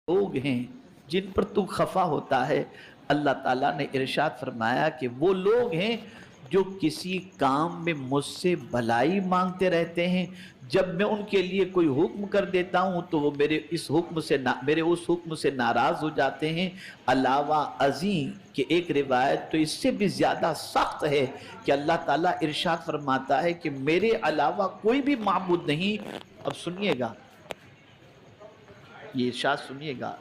लोग हैं जिन पर तू खफा होता है, अल्लाह ताला ने इरशाद फरमाया कि वो लोग हैं जो किसी काम में मुझसे भलाई मांगते रहते हैं। जब मैं उनके लिए कोई हुक्म कर देता हूं तो वो मेरे उस हुक्म से नाराज हो जाते हैं। अलावा अजी कि एक रिवायत तो इससे भी ज्यादा सख्त है कि अल्लाह ताला इरशाद फरमाता है कि मेरे अलावा कोई भी माबूद नहीं। अब सुनिएगा, ये इरशाद सुनिएगा,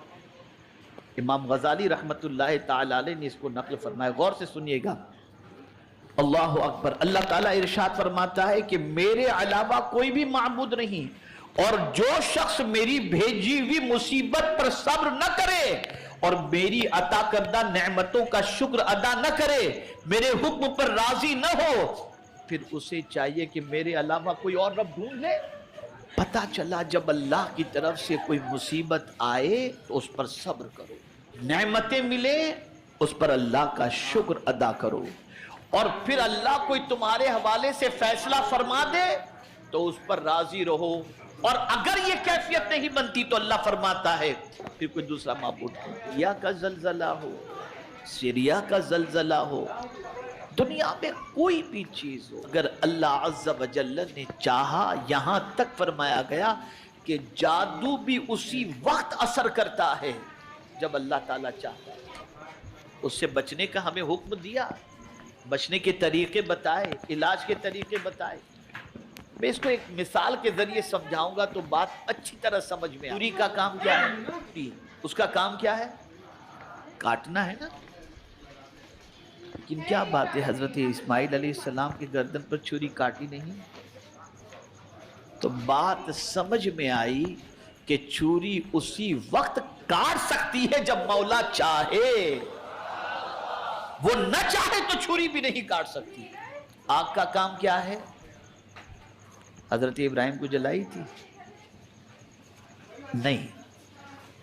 इमाम गजाली रहमतुल्लाह ताला अलैह ने इसको नक़ल फरमाया, गौर से सुनिएगा। अल्लाहु अकबर। अल्लाह ताला इरशाद फरमाता है कि मेरे अलावा कोई भी माबूद नहीं, और जो शख्स मेरी भेजी हुई मुसीबत पर सब्र न करे और मेरी अता करदा नेमतों का शुक्र अदा न करे, मेरे हुक्म पर राजी न हो, फिर उसे चाहिए कि मेरे अलावा कोई और रब ढूंढ ले। पता चला जब अल्लाह की तरफ से कोई मुसीबत आए तो उस पर सब्र करो, नेमतें मिले उस पर अल्लाह का शुक्र अदा करो, और फिर अल्लाह कोई तुम्हारे हवाले से फैसला फरमा दे तो उस पर राजी रहो। और अगर ये कैफियत नहीं बनती तो अल्लाह फरमाता है फिर कोई दूसरा माबूद, या का जलजला हो, सीरिया का जलजला हो, दुनिया में कोई भी चीज हो, अगर अल्लाह अज़्ज़ा व जल्ल ने चाहा, यहां तक फरमाया गया कि जादू भी उसी वक्त असर करता है जब अल्लाह ताला चाहता है। उससे बचने का हमें हुक्म दिया, बचने के तरीके बताए, इलाज के तरीके बताए। मैं इसको एक मिसाल के जरिए समझाऊंगा तो बात अच्छी तरह समझ में आएगी। चूरी का काम क्या है? उसका काम क्या है? काटना है ना। लेकिन क्या बात है, हजरत इस्माइल अलैहिस्सलाम की गर्दन पर छुरी काटी नहीं, तो बात समझ में आई कि छुरी उसी वक्त काट सकती है जब मौला चाहे, वो न चाहे तो छुरी भी नहीं काट सकती। आग का काम क्या है? हजरत इब्राहिम को जलाई थी? नहीं,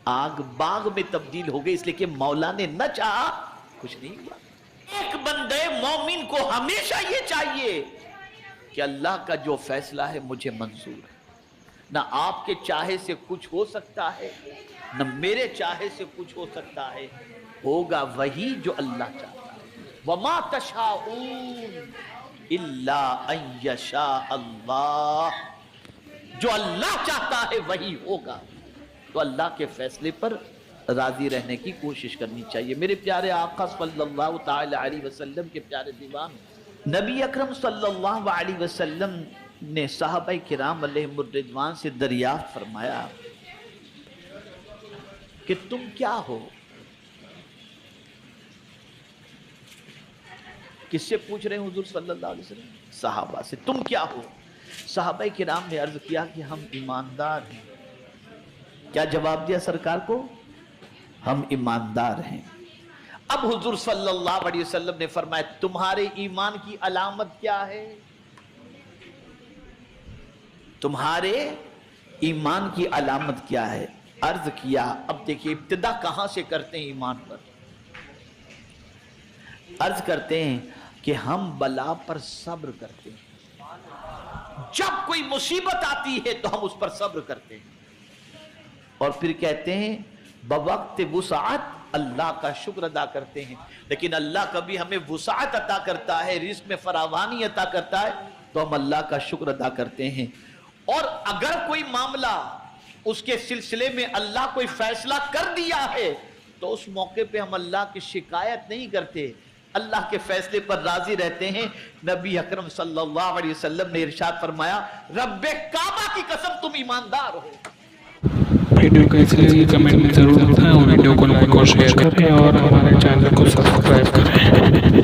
आग बाग में तब्दील हो गई, इसलिए कि मौला ने न चाहा, कुछ नहीं हुआ। एक बंदे मोमिन को हमेशा ये चाहिए कि अल्लाह का जो फैसला है मुझे मंजूर है। ना आपके चाहे से कुछ हो सकता है, न मेरे चाहे से कुछ हो सकता है, होगा वही जो अल्लाह चाहता है। वमा तशाऊन इल्ला अन यशा अल्लाह, जो अल्लाह चाहता है वही होगा। तो अल्लाह के फैसले पर राजी रहने की कोशिश करनी चाहिए। मेरे प्यारे आका सल्लल्लाहु ताला अलैहि वसल्लम के प्यारे दीवान नबी अकरम सल्लल्लाहु अलैहि वसल्लम ने सहाबाए किराम अलैहिमुर रिज़वान से दरियाफ्त फरमाया कि तुम क्या हो? किससे पूछ रहे हैं हुजूर सल्लल्लाहु अलैहि वसल्लम? सहाबा से। तुम क्या हो? सहाबाए किराम ने अर्ज किया कि हम ईमानदार हैं। क्या जवाब दिया सरकार को? हम ईमानदार हैं। अब हुजूर सल्लल्लाहु अलैहि वसल्लम ने फरमाया तुम्हारे ईमान की अलामत क्या है? तुम्हारे ईमान की अलामत क्या है? अर्ज किया, अब देखिए इब्तिदा कहां से करते हैं ईमान पर। अर्ज करते हैं कि हम बला पर सब्र करते हैं। जब कोई मुसीबत आती है तो हम उस पर सब्र करते हैं, और फिर कहते हैं बवक्त वुसाअत अल्लाह का शुक्र अदा करते हैं। लेकिन अल्लाह कभी हमें वुसाअत अता करता है, रिज़्क में फरावानी अता करता है, तो हम अल्लाह का शुक्र अदा करते हैं। और अगर कोई मामला उसके सिलसिले में अल्लाह कोई फैसला कर दिया है तो उस मौके पे हम अल्लाह की शिकायत नहीं करते, अल्लाह के फैसले पर राजी रहते हैं। नबी अकरम सल्लल्लाहु अलैहि वसल्लम ने इरशाद फरमाया रब्बे काबा की कसम तुम ईमानदार हो। वीडियो कैसी लगी कमेंट में जरूर बताएं, और वीडियो को लाइक और शेयर करें, और हमारे चैनल को सब्सक्राइब करें।